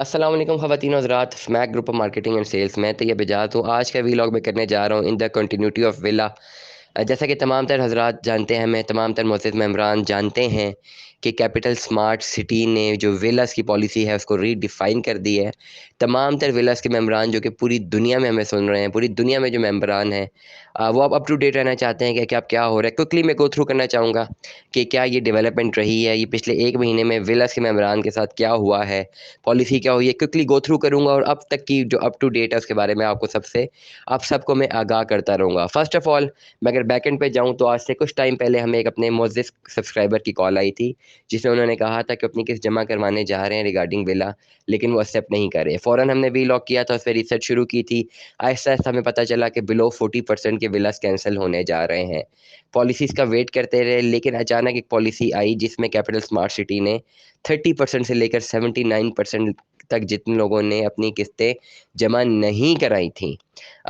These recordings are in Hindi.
अस्सलाम वालेकुम ख़वातीन और हज़रात। Smack group of marketing and sales में तैयब एजाज हूँ। आज का वीलॉग में करने जा रहा हूँ in the continuity of villa. जैसा कि तमाम तर हज़रात जानते हैं, हमें तमाम तर मोअज़्ज़िज़ मेंबरान जानते हैं कि कैपिटल स्मार्ट सिटी ने जो विलास की पॉलिसी है उसको रीडिफ़ाइन कर दी है। तमाम तर विलास के मेंबरान जो कि पूरी दुनिया में हमें सुन रहे हैं, पूरी दुनिया में जो मेंबरान हैं, वो अब टू डेट रहना चाहते हैं कि क्या हो रहा है। क्विकली मैं गो थ्रू करना चाहूँगा कि क्या ये डेवलपमेंट रही है, ये पिछले 1 महीने में विलास के मेंबरान के साथ क्या हुआ है, पॉलिसी क्या हुई है। क्विकली गो थ्रू करूँगा और अब तक की जो अप टू डेट है उसके बारे में आप सबको मैं आगाह करता रहूँगा। फर्स्ट ऑफ ऑल, मैं अगर बैक एंड पे जाऊँ तो आज से कुछ टाइम पहले हमें एक अपने मुअज़्ज़िज़ सब्सक्राइबर की कॉल आई थी, जिसमें उन्होंने कहा था कि अपनी किस्त जमा करवाने जा रहे हैं रिगार्डिंग विला, लेकिन वो एक्सेप्ट नहीं कर रहे। फ़ौरन हमने वीलॉग किया था, उस पे रिसर्च शुरू की थी। आहिस्ता-आहिस्ता हमें पता चला कि बिलो 40% के विलास कैंसल होने जा रहे हैं। पॉलिसीज़ का वेट करते रहे, लेकिन अचानक एक पॉलिसी आई जिसमें कैपिटल स्मार्ट सिटी ने 30% से लेकर 79% तक जितने लोगों ने अपनी किस्तें जमा नहीं कराई थी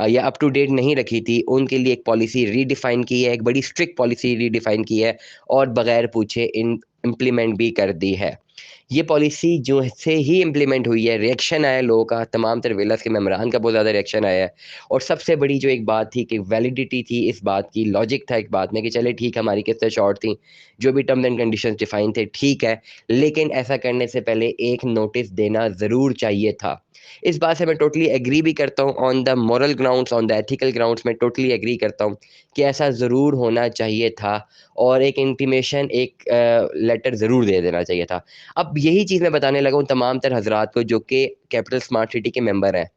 या अप टू डेट नहीं रखी थी, उनके लिए एक पॉलिसी रीडिफाइन की है, एक बड़ी स्ट्रिक्ट पॉलिसी रीडिफाइन की है और बगैर पूछे इन इम्प्लीमेंट भी कर दी है। ये पॉलिसी जो से ही इम्प्लीमेंट हुई है, रिएक्शन आया लोगों का, तमाम तर विलास के मेंबरान का बहुत ज़्यादा रिएक्शन आया है। और सबसे बड़ी जो एक बात थी कि वैलिडिटी थी इस बात की, लॉजिक था एक बात में कि चले ठीक है, हमारी किस्तें शॉर्ट थी, जो भी टर्म्स एंड कंडीशंस डिफाइन थे ठीक है, लेकिन ऐसा करने से पहले एक नोटिस देना ज़रूर चाहिए था। इस बात से मैं टोटली एग्री भी करता हूँ, on the moral grounds, on the ethical grounds मैं टोटली एग्री करता हूँ कि ऐसा ज़रूर होना चाहिए था और एक इंटीमेशन, एक लेटर ज़रूर दे देना चाहिए था। अब यही चीज़ मैं बताने लगा हूँ तमाम तर हज़रात को जो कि कैपिटल स्मार्ट सिटी के मेंबर हैं।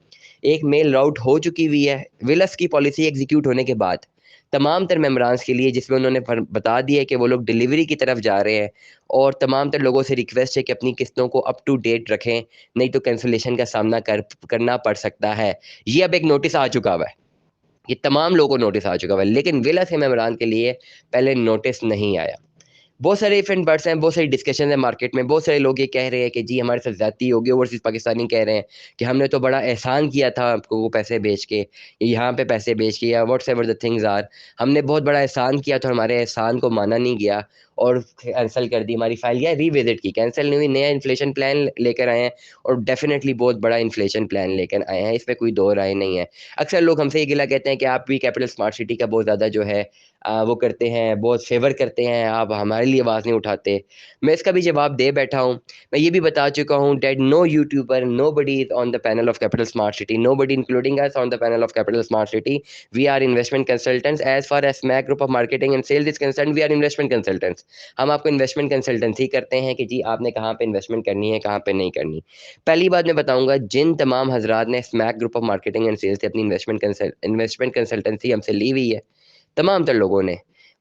एक मेल राउट हो चुकी हुई है विलस की पॉलिसी एग्जीक्यूट होने के बाद तमाम तर मेंबरान्स के लिए, जिसमें उन्होंने बता दिया है कि वो लोग डिलीवरी की तरफ जा रहे हैं और तमाम तर लोगों से रिक्वेस्ट है कि अपनी किस्तों को अप टू डेट रखें, नहीं तो कैंसलेशन का सामना करना पड़ सकता है। ये अब एक नोटिस आ चुका हुआ है, ये तमाम लोगों को नोटिस आ चुका हुआ है, लेकिन विलस के मेंबरान के लिए पहले नोटिस नहीं आया। बहुत सारे इफ एंड बट्स हैं, बहुत सारी डिस्कशन है मार्केट में। बहुत सारे लोग ये कह रहे हैं कि जी हमारे साथ ज़्यादती होगी, ओवरसीज़ पाकिस्तानी कह रहे हैं कि हमने तो बड़ा एहसान किया था आपको, वो पैसे बेच के, यहाँ पे पैसे बेच के, या व्हाट्सएवर द थिंग्स आर, हमने बहुत बड़ा एहसान किया था, हमारे एहसान को माना नहीं गया और कैंसिल कर दी हमारी फाइल, या रीविजिट की, कैंसिल नहीं हुई, नया इन्फ्लेशन प्लान लेकर आए हैं और डेफिनेटली बहुत बड़ा इन्फ्लेशन प्लान लेकर आए हैं, इसमें कोई दो राय नहीं है। अक्सर लोग हमसे ये गिला कहते हैं कि आप भी कैपिटल स्मार्ट सिटी का बहुत ज़्यादा जो है वो करते हैं, बहुत फेवर करते हैं, आप हमारे लिए आवाज़ नहीं उठाते। मैं इसका भी जवाब दे बैठा हूँ। मैं ये भी बता चुका हूँ that no YouTuber, nobody is on the panel of Capital Smart City, nobody including us on the panel of Capital Smart City. We are investment consultants, as far as Smack group of marketing and Sales is concerned, we are investment consultants. हम आपको इन्वेस्टमेंट कंसल्टेंसी करते हैं कि जी आपने कहाँ पे इन्वेस्टमेंट करनी है, कहाँ पे नहीं करनी। पहली बात मैं बताऊँगा, जिन तमाम हज़रात ने Smack group of marketing and Sales से अपनी इन्वेस्टमेंट कंसल्टेंसी हमसे ली हुई है, तमाम तर लोगों ने,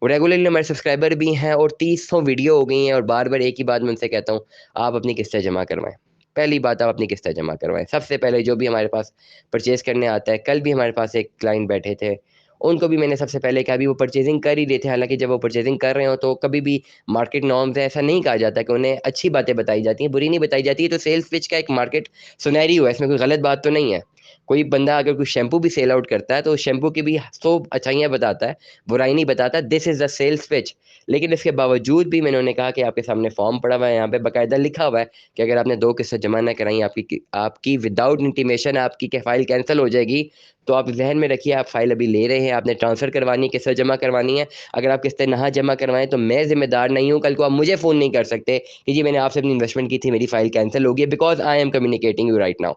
वो रेगुलरली हमारे सब्सक्राइबर भी हैं और 30 वीडियो हो गई हैं और बार-बार एक ही बात मैं उनसे कहता हूँ, आप अपनी किस्तें जमा करवाएँ। पहली बात, आप अपनी किस्तें जमा करवाएँ। सबसे पहले जो भी हमारे पास परचेज़ करने आता है, कल भी हमारे पास एक क्लाइंट बैठे थे, उनको भी मैंने सबसे पहले कहा, अभी वो परचेज़िंग कर ही रहे थे, हालाँकि जब वो परचेज़िंग कर रहे हो तो कभी भी मार्केट नॉर्म्स है, ऐसा नहीं कहा जाता कि उन्हें अच्छी बातें बताई जाती हैं, बुरी नहीं बताई जाती है। तो सेल्स पिच का एक मार्केट सिनेरियो है, इसमें कोई गलत बात तो नहीं है। कोई बंदा अगर कोई शैम्पू भी सेल आउट करता है, तो शैम्पू की भी 100 अच्छाइयाँ बताता है, बुराई नहीं बताता। This is the sales pitch. लेकिन इसके बावजूद भी मैंने उन्हें कहा कि आपके सामने फॉर्म पड़ा हुआ है, यहाँ पे बाकायदा लिखा हुआ है कि अगर आपने 2 किस्तें जमा ना कराई, आपकी विदाउट इंटीमेशन आपकी फ़ाइल कैंसल हो जाएगी। तो आप ज़हन में रखिए, आप फ़ाइल अभी ले रहे हैं, आपने ट्रांसफ़र करवानी है, किस्तें जमा करवानी है। अगर आप किस्तें ना जमा करवाएँ तो मैं ज़िम्मेदार नहीं हूँ। कल को आप मुझे फ़ोन नहीं कर सकते कि जी मैंने आपसे अपनी इन्वेस्टमेंट की थी, मेरी फ़ाइल कैंसल हो गई है, because I am communicating you right now.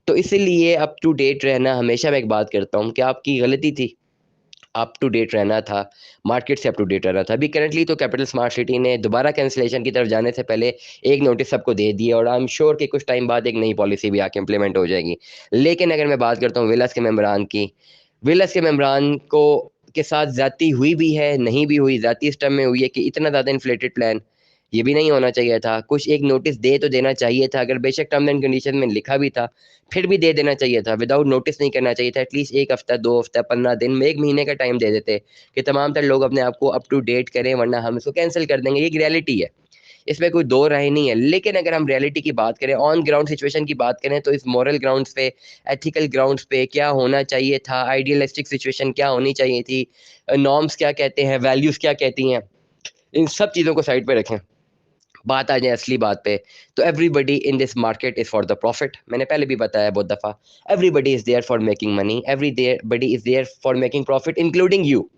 तो इसीलिए अप टू डेट रहना, हमेशा मैं एक बात करता हूँ कि आपकी गलती थी, अप टू डेट रहना था, मार्केट से अप टू डेट रहना था। अभी करंटली तो कैपिटल स्मार्ट सिटी ने दोबारा कैंसलेशन की तरफ जाने से पहले एक नोटिस सबको दे दिया और आई एम श्योर कि कुछ टाइम बाद एक नई पॉलिसी भी आके इम्प्लीमेंट हो जाएगी। लेकिन अगर मैं बात करता हूँ विलस के मेंबरान की, विलस के मेंबरान को के साथ ज़्यादती हुई भी है, नहीं भी हुई। ज़्यादती इस टर्म में हुई है कि इतना ज़्यादा इन्फ्लेटेड प्लान ये भी नहीं होना चाहिए था। कुछ एक नोटिस दे तो देना चाहिए था, अगर बेशक टर्म्स एंड कंडीशन में लिखा भी था, फिर भी दे देना चाहिए था। विदाउट नोटिस नहीं करना चाहिए था। एटलीस्ट 1 हफ्ता, 2 हफ्ता, 15 दिन में, 1 महीने का टाइम दे देते कि तमाम तर लोग अपने आप को अप टू डेट करें, वरना हम इसको कैंसल कर देंगे। ये एक रियलिटी है, इसमें कोई दो राय नहीं है। लेकिन अगर हम रियलिटी की बात करें, ऑन ग्राउंड सिचुएशन की बात करें, तो इस मॉरल ग्राउंड्स पे, एथिकल ग्राउंड्स पे क्या होना चाहिए था, आइडियलिस्टिक सिचुएशन क्या होनी चाहिए थी, नॉर्म्स क्या कहते हैं, वैल्यूज़ क्या कहती हैं, इन सब चीज़ों को साइड पे रखें। बात आ जाए असली बात पे, तो everybody in this market is for the profit. मैंने पहले भी बताया बहुत दफ़ा, everybody is there for making money, everybody is there for making profit, including you,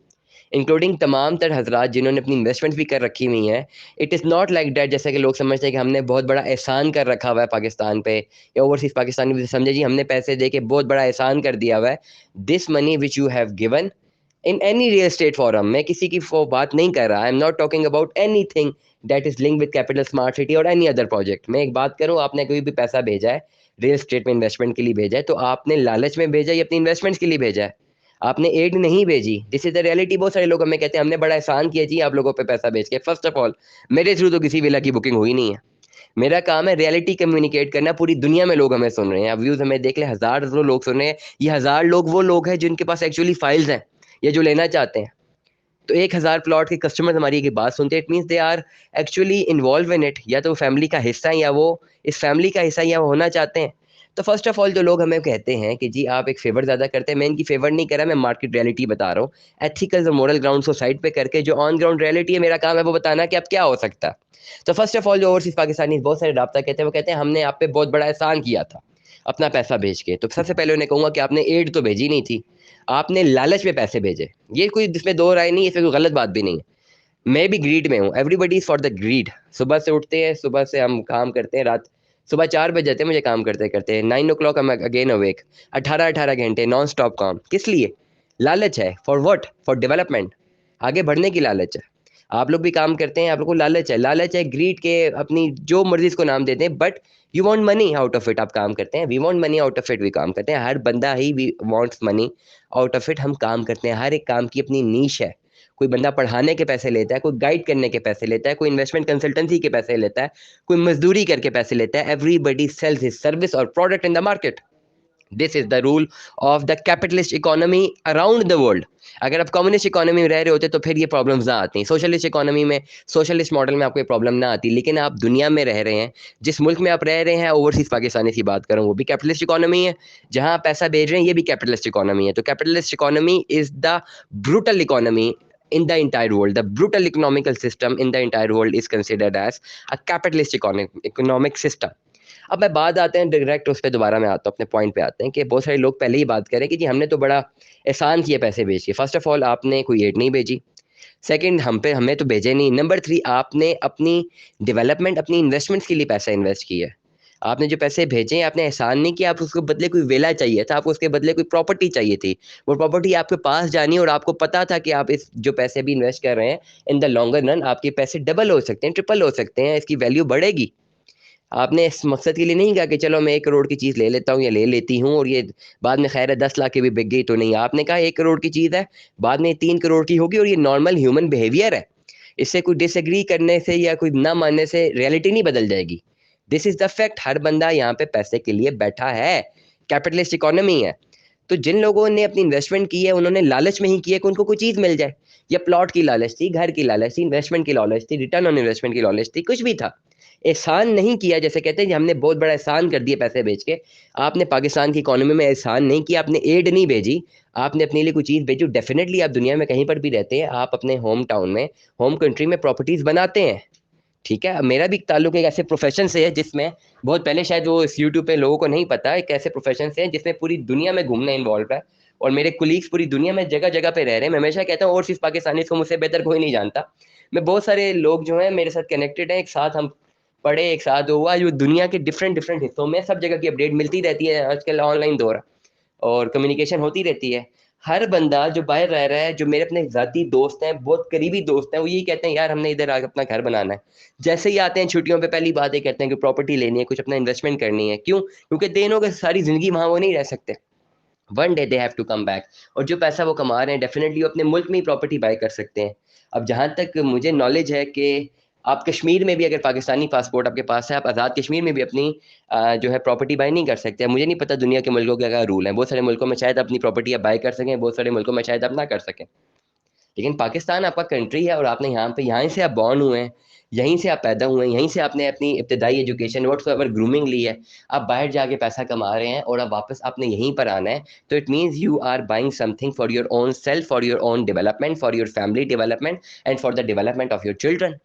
including तमाम तर हजरात जिन्होंने अपनी इन्वेस्टमेंट भी कर रखी हुई हैं। It is not like that जैसे कि लोग समझते हैं कि हमने बहुत बड़ा एहसान कर रखा हुआ है पाकिस्तान पे, या ओवरसीज़ पाकिस्तानी भी समझे जी हमने पैसे दे के बहुत बड़ा एहसान कर दिया हुआ है। This money which you have given in any real estate forum, मैं किसी की वो बात नहीं कर रहा, I am not talking about anything that is link with Capital Smart City और एनी अदर प्रोजेक्ट। मैं एक बात करूँ, आपने कोई भी पैसा भेजा है रियल स्टेट में इन्वेस्टमेंट के लिए भेजा है, तो आपने लालच में भेजा या अपनी इन्वेस्टमेंट्स के लिए भेजा है, आपने एड नहीं भेजी। This is the reality. बहुत सारे लोग हमें कहते हैं हमने बड़ा एहसान किया जी आप लोगों पे पैसा भेज के। फर्स्ट ऑफ ऑल मेरे थ्रू तो किसी विला की बुकिंग हुई नहीं है। मेरा काम है रियलिटी कम्युनिकेट करना, पूरी दुनिया में लोग हमें सुन रहे हैं, अब व्यूज हमें देख ले, हजारों लोग सुन रहे हैं, ये 1000 लोग वो लोग हैं जिनके पास एक्चुअली फाइल्स हैं या जो लेना चाहते हैं। तो 1000 प्लॉट के कस्टमर हमारी एक बात सुनते हैं, it means they are actually involve in it, या तो फैमिली का हिस्सा है या वो इस फैमिली का हिस्सा या वो होना चाहते हैं। तो फर्स्ट ऑफ ऑल जो लोग हमें कहते हैं कि जी आप एक फेवर ज़्यादा करते हैं, मैं इनकी फेवर नहीं कर रहा, मैं मार्केट रियलिटी बता रहा हूँ, एथिकल और मोरल ग्राउंड को साइड पे करके जो ऑन ग्राउंड रियलिटी है, मेरा काम है वो बताना कि अब क्या हो सकता है। तो फर्स्ट ऑफ ऑल जो ओवरसीज पाकिस्तानी बहुत सारे राब्ता कहते हैं, वो कहते हैं हमने आप पे बहुत बड़ा एहसान किया था अपना पैसा भेज के। तो सबसे पहले उन्हें कहूँगा कि आपने एड तो भेजी नहीं थी, आपने लालच में पैसे भेजे। ये कोई जिसमें दो राय नहीं है, इसमें कोई गलत बात भी नहीं है। मैं भी ग्रीड में हूँ, everybody is for the greed. सुबह से उठते हैं, सुबह से हम काम करते हैं, रात सुबह 4 बज जाते हैं मुझे काम करते करते, 9 o'clock हम अगेन अवेक, 18-18 घंटे नॉन स्टॉप काम, किस लिए? लालच है, फॉर व्हाट? फॉर डेवलपमेंट, आगे बढ़ने की लालच है। आप लोग भी काम करते हैं, आप लोग को लालच है, लालच है ग्रीड के, अपनी जो मर्जी इसको नाम देते हैं, but you want money out of it, आप काम करते हैं, we want money out of it, we काम करते हैं, हर बंदा ही we wants money out of it, हम काम करते हैं, हर एक काम की अपनी नीश है। कोई बंदा पढ़ाने के पैसे लेता है, कोई गाइड करने के पैसे लेता है, कोई इन्वेस्टमेंट कंसल्टेंसी के पैसे लेता है, कोई मजदूरी करके पैसे लेता है, एवरीबडी सेल्स हिज सर्विस और product in the market. This is the rule of the capitalist economy around the world. अगर आप कम्युनिस्ट इकोनॉमी में रह रहे होते तो फिर ये प्रॉब्लम्स ना आती, सोशलिस्ट इकोनॉमी में, सोशलिस्ट मॉडल में आपको ये प्रॉब्लम ना आती, लेकिन आप दुनिया में रह रहे हैं, जिस मुल्क में आप रह रहे हैं, ओवरसीज पाकिस्तानी की बात करूँ, वो भी कैपिटलिस्ट इकोनॉमी है, जहां आप पैसा भेज रहे हैं ये भी कैपिटलिस्ट इकोनॉमी है। तो capitalist economy is the brutal economy in the entire world. The brutal economical system in the entire world is considered as a capitalist economic system. अब मैं बात आते हैं डायरेक्ट उस पर, दोबारा मैं आता हूँ अपने पॉइंट पे आते हैं कि बहुत सारे लोग पहले ही बात करें कि जी हमने तो बड़ा एहसान किया पैसे भेज के। फर्स्ट ऑफ ऑल आपने कोई एड नहीं भेजी, सेकंड हम पे हमें तो भेजे नहीं, नंबर 3 आपने अपनी डेवलपमेंट अपनी इन्वेस्टमेंट्स के लिए पैसा इन्वेस्ट किया है। आपने जो पैसे भेजे आपने एहसान नहीं किया, आप उसके बदले कोई वेला चाहिए था, आपको उसके बदले कोई प्रॉपर्टी चाहिए थी, वो प्रॉपर्टी आपके पास जानी, और आपको पता था कि आप इस जो पैसे भी इन्वेस्ट कर रहे हैं इन द लॉन्गर रन आपके पैसे डबल हो सकते हैं, ट्रिपल हो सकते हैं, इसकी वैल्यू बढ़ेगी। आपने इस मकसद के लिए नहीं कहा कि चलो मैं 1 करोड़ की चीज़ ले लेता हूँ या ले लेती हूँ और ये बाद में खैर है 10 लाख की भी बिक गई तो नहीं, आपने कहा 1 करोड़ की चीज़ है, बाद में 3 करोड़ की होगी, और ये नॉर्मल ह्यूमन बिहेवियर है, इससे कोई डिसएग्री करने से या कोई ना मानने से रियलिटी नहीं बदल जाएगी। दिस इज द फैक्ट, हर बंदा यहाँ पे पैसे के लिए बैठा है, कैपिटलिस्ट इकोनॉमी है। तो जिन लोगों ने अपनी इन्वेस्टमेंट की है उन्होंने लालच में ही की है कि उनको कोई चीज़ मिल जाए, या प्लॉट की लालच थी, घर की लालच थी, इन्वेस्टमेंट की लालच थी, रिटर्न ऑन इन्वेस्टमेंट की लालच थी, कुछ भी था, एहसान नहीं किया। जैसे कहते हैं कि हमने बहुत बड़ा एहसान कर दिया पैसे भेज के, आपने पाकिस्तान की इकोनॉमी में एहसान नहीं किया, आपने एड नहीं भेजी, आपने अपने लिए कोई चीज़ भेजी। डेफिनेटली आप दुनिया में कहीं पर भी रहते हैं, आप अपने होम टाउन में, होम कंट्री में प्रॉपर्टीज बनाते हैं, ठीक है। अब मेरा भी ताल्लुक एक ऐसे प्रोफेशन से है जिसमें बहुत पहले, शायद वो इस यूट्यूब पे लोगों को नहीं पता, एक ऐसे प्रोफेशन से है जिसमें पूरी दुनिया में घूमना इन्वॉल्व है, और मेरे कुलीग्स पूरी दुनिया में जगह जगह पे रह रहे हैं। मैं हमेशा कहता हूँ और सिर्फ पाकिस्तानी को मुझसे बेहतर कोई नहीं जानता। मैं बहुत सारे लोग जो हैं मेरे साथ कनेक्टेड हैं, एक साथ हम पढ़े, एक साथ हुआ, जो दुनिया के डिफरेंट डिफरेंट हिस्सों में, सब जगह की अपडेट मिलती रहती है, आजकल ऑनलाइन दौर है और कम्युनिकेशन होती रहती है। हर बंदा जो बाहर रह रहा है, जो मेरे अपने ज़ाती दोस्त हैं, बहुत करीबी दोस्त हैं, वो यही कहते हैं यार हमने इधर आके अपना घर बनाना है। जैसे ही आते हैं छुट्टियों पे पहली बात ये कहते हैं कि प्रॉपर्टी लेनी है, कुछ अपना इन्वेस्टमेंट करनी है। क्यों? क्योंकि दिनों के सारी ज़िंदगी वहाँ वो नहीं रह सकते, one day they have to come back, और जो पैसा वो कमा रहे हैं डेफिनेटली वो अपने मुल्क में ही प्रॉपर्टी बाय कर सकते हैं। अब जहाँ तक मुझे नॉलेज है कि आप कश्मीर में भी, अगर पाकिस्तानी पासपोर्ट आपके पास है, आप आज़ाद कश्मीर में भी अपनी जो है प्रॉपर्टी बाय नहीं कर सकते। मुझे नहीं पता दुनिया के मुल्कों के क्या रूल हैं, बहुत सारे मुल्कों में शायद अपनी प्रॉपर्टी आप बाय कर सकें, बहुत सारे मुल्कों में शायद आप ना कर सकें, लेकिन पाकिस्तान आपका कंट्री है और आपने यहाँ पे, यहाँ से आप बॉर्न हुए हैं, यहीं से आप पैदा हुए हैं, यहीं से आपने अपनी इब्तदाई एजुकेशन व्हाट्सएवर ग्रूमिंग ली है, आप बाहर जाके पैसा कमा रहे हैं और अब वापस आपने यहीं पर आना है। तो it means you are buying something for your own self, for your own development, for your family development and for the development of your children.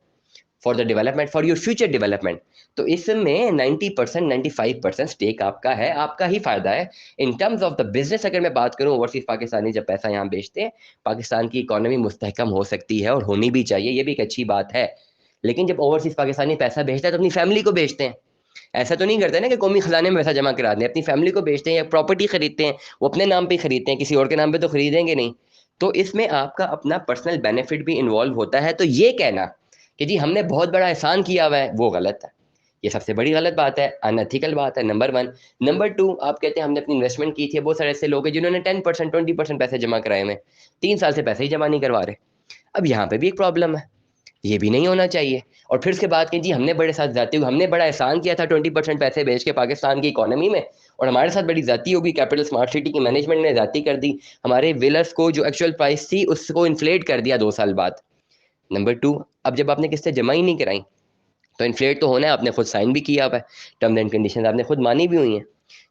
For the development, for your future development. तो इसमें 90% 95% स्टेक आपका है, आपका ही फायदा है। In terms of the business अगर मैं बात करूं, ओवरसीज पाकिस्तानी जब पैसा यहाँ बेचते हैं, पाकिस्तान की इकोनॉमी मुस्तहकम हो सकती है और होनी भी चाहिए, ये भी एक अच्छी बात है। लेकिन जब ओवरसीज पाकिस्तानी पैसा बेचता है तो अपनी फैमिली को बेचते हैं। ऐसा तो नहीं करते ना कि कौमी खजाने में पैसा जमा करा दें, अपनी फैमिली को बेचते हैं या प्रॉपर्टी खरीदते हैं, वो अपने नाम पे खरीदते हैं, किसी और के नाम पे तो खरीदेंगे नहीं। तो इसमें आपका अपना पर्सनल बेनिफिट भी इन्वॉल्व होता है। तो ये कहना कि जी हमने बहुत बड़ा एहसान किया हुआ है, वो गलत है। ये सबसे बड़ी गलत बात है, अनएथिकल बात है, नंबर वन। नंबर टू, आप कहते हैं हमने अपनी इन्वेस्टमेंट की थी, बहुत सारे ऐसे लोग हैं जिन्होंने 10% 20% पैसे जमा कराए हुए हैं, 3 साल से पैसे ही जमा नहीं करवा रहे। अब यहाँ पे भी एक प्रॉब्लम है, ये भी नहीं होना चाहिए। और फिर उसके बाद कहें जी हमने बड़े साथ जाती हुई, हमने बड़ा एहसान किया था 20% पैसे बेच के पाकिस्तान की इकोनॉमी में, और हमारे साथ बड़ी जाती होगी, कैपिटल स्मार्ट सिटी की मैनेजमेंट ने जाती कर दी, हमारे विलर्स को जो एक्चुअल प्राइस थी उसको इन्फ्लेट कर दिया 2 साल बाद। नंबर टू, अब जब आपने किस्तें जमा ही नहीं कराई तो इन्फ्लेट तो होना है, आपने खुद साइन भी किया हुआ है, टर्म्स एंड कंडीशन आपने खुद मानी भी हुई हैं,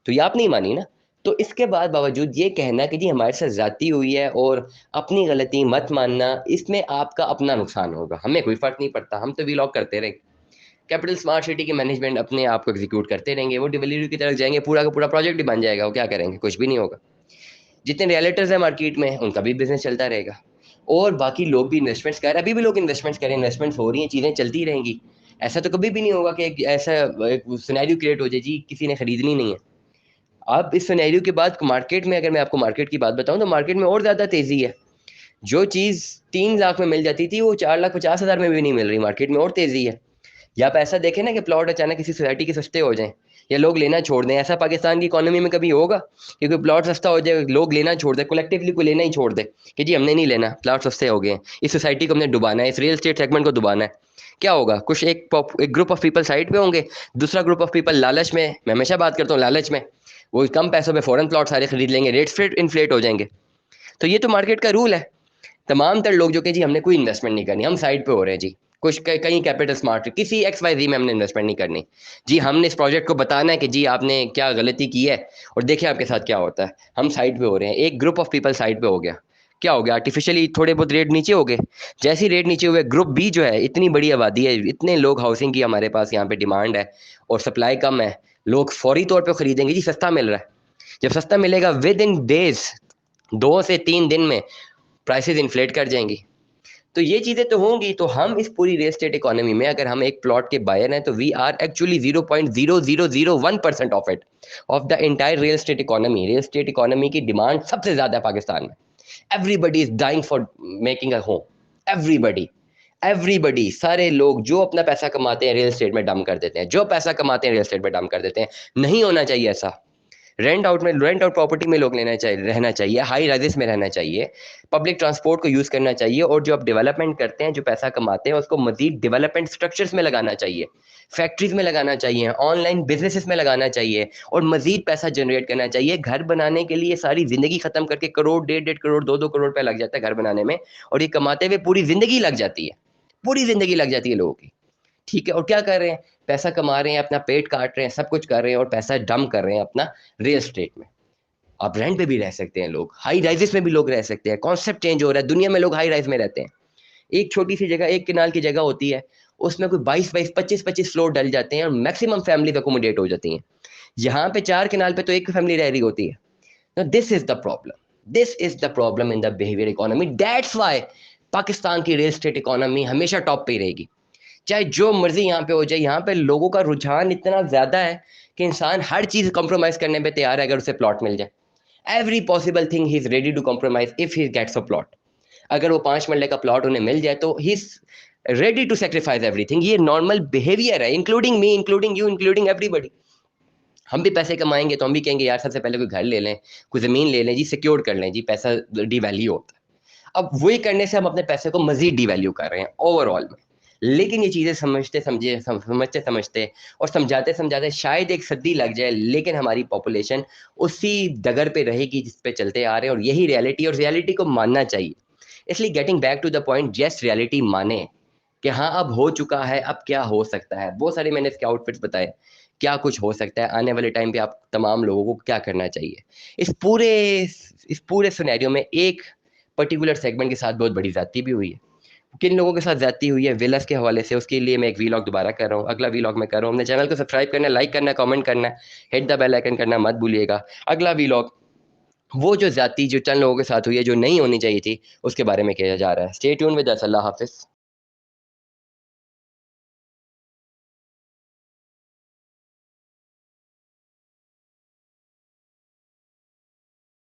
तो ये आप नहीं मानी ना। तो इसके बाद बावजूद ये कहना कि जी हमारे साथ जाती हुई है और अपनी गलती मत मानना, इसमें आपका अपना नुकसान होगा, हमें कोई फर्क नहीं पड़ता, हम तो वीलॉग करते रहेंगे, कैपिटल स्मार्ट सिटी की मैनेजमेंट अपने आप को एग्जीक्यूट करते रहेंगे, वो डिलीवरी की तरफ जाएंगे, पूरा का पूरा प्रोजेक्ट ही बन जाएगा, वो क्या करेंगे, कुछ भी नहीं होगा। जितने रियलेटर्स हैं मार्केट में उनका भी बिजनेस चलता रहेगा, और बाकी लोग भी इन्वेस्टमेंट्स कर रहे हैं, अभी भी लोग इन्वेस्टमेंट्स करें, इन्वेस्टमेंट्स हो रही हैं, चीज़ें चलती रहेंगी। ऐसा तो कभी भी नहीं होगा कि एक ऐसा एक सिनेरियो क्रिएट हो जाए जी किसी ने खरीदनी नहीं है। अब इस सिनेरियो के बाद मार्केट में, अगर मैं आपको मार्केट की बात बताऊं तो मार्केट में और ज़्यादा तेज़ी है। जो चीज़ 3 लाख में मिल जाती थी वो 4,50,000 में भी नहीं मिल रही, मार्केट में और तेज़ी है। या आप ऐसा देखें ना कि प्लॉट अचानक किसी सोसाइटी के सस्ते हो जाएं या लोग लेना छोड़ दें, ऐसा पाकिस्तान की इकोनॉमी में कभी होगा कि कोई प्लॉट सस्ता हो जाए, लोग लेना छोड़ दे, कलेक्टिवली कोई लेना ही छोड़ दे कि जी हमने नहीं लेना, प्लॉट सस्ते हो गए हैं, इस सोसाइटी को हमने डुबाना है, इस रियल एस्टेट सेगमेंट को डुबाना है। क्या होगा, कुछ एक ग्रुप ऑफ पीपल साइड पे होंगे, दूसरा ग्रुप ऑफ पीपल लालच में, मैं हमेशा बात करता हूँ लालच में, वो कम पैसों में फॉरेन प्लॉट सारे खरीद लेंगे, रेट्स फिर इन्फ्लेट हो जाएंगे। तो ये तो मार्केट का रूल है। तमाम तर लोग जो कि जी हमने कोई इन्वेस्टमेंट नहीं करनी, हम साइड पे हो रहे हैं जी, कुछ कहीं कैपिटल स्मार्ट किसी XYZ में हमने इन्वेस्टमेंट नहीं करनी जी, हमने इस प्रोजेक्ट को बताना है कि जी आपने क्या गलती की है और देखिए आपके साथ क्या होता है, हम साइड पे हो रहे हैं, एक ग्रुप ऑफ पीपल साइड पे हो गया, क्या हो गया, आर्टिफिशियली थोड़े बहुत रेट नीचे हो गए। जैसे ही रेट नीचे हुए, ग्रुप बी जो है, इतनी बड़ी आबादी है, इतने लोग हाउसिंग की हमारे पास यहाँ पे डिमांड है और सप्लाई कम है, लोग फौरी तौर पे खरीदेंगे जी, सस्ता मिल रहा है। जब सस्ता मिलेगा विद इन डेज, 2 से 3 दिन में प्राइसेस इन्फ्लेट कर जाएंगी। तो ये चीजें तो होंगी। तो हम इस पूरी रियल एस्टेट इकोनॉमी में अगर हम एक प्लॉट के बायर हैं तो we are actually 0.0001% of it, of the entire real estate economy. Real estate economy की डिमांड सबसे ज्यादा है पाकिस्तान में। Everybody is dying for making a home, everybody, everybody, सारे लोग जो अपना पैसा कमाते हैं रियल एस्टेट में डंप कर देते हैं, जो पैसा कमाते हैं रियल एस्टेट में डंप कर देते हैं। नहीं होना चाहिए ऐसा। रेंट आउट प्रॉपर्टी में लोग लेना चाहिए, रहना चाहिए, हाई राइजेस में रहना चाहिए, पब्लिक ट्रांसपोर्ट को यूज़ करना चाहिए, और जो आप डेवलपमेंट करते हैं, जो पैसा कमाते हैं, उसको मजीद डेवलपमेंट स्ट्रक्चर्स में लगाना चाहिए, फैक्ट्रीज में लगाना चाहिए, ऑनलाइन बिजनेसेस में लगाना चाहिए, और मजीद पैसा जनरेट करना चाहिए। घर बनाने के लिए सारी जिंदगी खत्म करके करोड़, 1.5 1.5 करोड़, 2 2 करोड़ रुपया लग जाता है घर बनाने में, और ये कमाते हुए पूरी जिंदगी लग जाती है, पूरी जिंदगी लग जाती है लोगों की। ठीक है, और क्या कर रहे हैं, पैसा कमा रहे हैं, अपना पेट काट रहे हैं, सब कुछ कर रहे हैं, और पैसा डंप कर रहे हैं अपना रियल एस्टेट में। आप रेंट पे भी रह सकते हैं, लोग हाई राइजेस में भी लोग रह सकते हैं, कॉन्सेप्ट चेंज हो रहा है, दुनिया में लोग हाई राइज में रहते हैं। एक छोटी सी जगह, एक किनाल की जगह होती है, उसमें कोई 22 22 25 25 फ्लोर डल जाते हैं और मैक्सिमम फैमिली अकोमोडेट हो जाती हैं। यहाँ पे 4 किनाल पे तो एक फैमिली रह रही होती है। This is the problem, this is the problem in the behaviour economy. That's why Pakistan की रियल एस्टेट इकोनॉमी हमेशा टॉप पे ही रहेगी, चाहे जो मर्जी यहाँ पे हो जाए। यहाँ पे लोगों का रुझान इतना ज्यादा है कि इंसान हर चीज कॉम्प्रोमाइज करने पे तैयार है अगर उसे प्लॉट मिल जाए। Every possible thing he is ready to compromise if he gets a plot. अगर वो 5 मरले का प्लॉट उन्हें मिल जाए तो he is ready to sacrifice everything. ये नॉर्मल बिहेवियर है, including me, including you, including everybody. हम भी पैसे कमाएंगे तो हम भी कहेंगे यार सबसे पहले कोई घर ले लें, कोई जमीन ले लें जी, सिक्योर कर लें जी, पैसा डिवैल्यू होता है। अब वही करने से हम अपने पैसे को मजीद डिवैल्यू कर रहे हैं ओवरऑल में। लेकिन ये चीज़ें समझते समझते और समझाते समझाते शायद एक सदी लग जाए, लेकिन हमारी पॉपुलेशन उसी डगर पे रहेगी जिस पे चलते आ रहे हैं, और यही रियलिटी, और रियलिटी को मानना चाहिए। इसलिए getting back to the point, just reality माने कि हाँ अब हो चुका है, अब क्या हो सकता है। बहुत सारे मैंने इसके आउटफिट्स बताए, क्या कुछ हो सकता है आने वाले टाइम पे, आप तमाम लोगों को क्या करना चाहिए। इस पूरे सिनेरियो में एक पर्टिकुलर सेगमेंट के साथ बहुत बड़ी ज्यादती भी हुई है, किन लोगों के साथ ज्यादती हुई है विलस के हवाले से, उसके लिए मैं एक वीलॉग दोबारा कर रहा हूँ, अगला वीलॉग मैं कर रहा हूँ। अपने चैनल को सब्सक्राइब करना, लाइक करना, कमेंट करना, हिट द बेल आइकन करना मत भूलिएगा। अगला वीलॉग वो जो ज्यादती जो चंद लोगों के साथ हुई है जो नहीं होनी चाहिए थी, उसके बारे में किया जा रहा है। Stay tune with us. Allah Hafiz.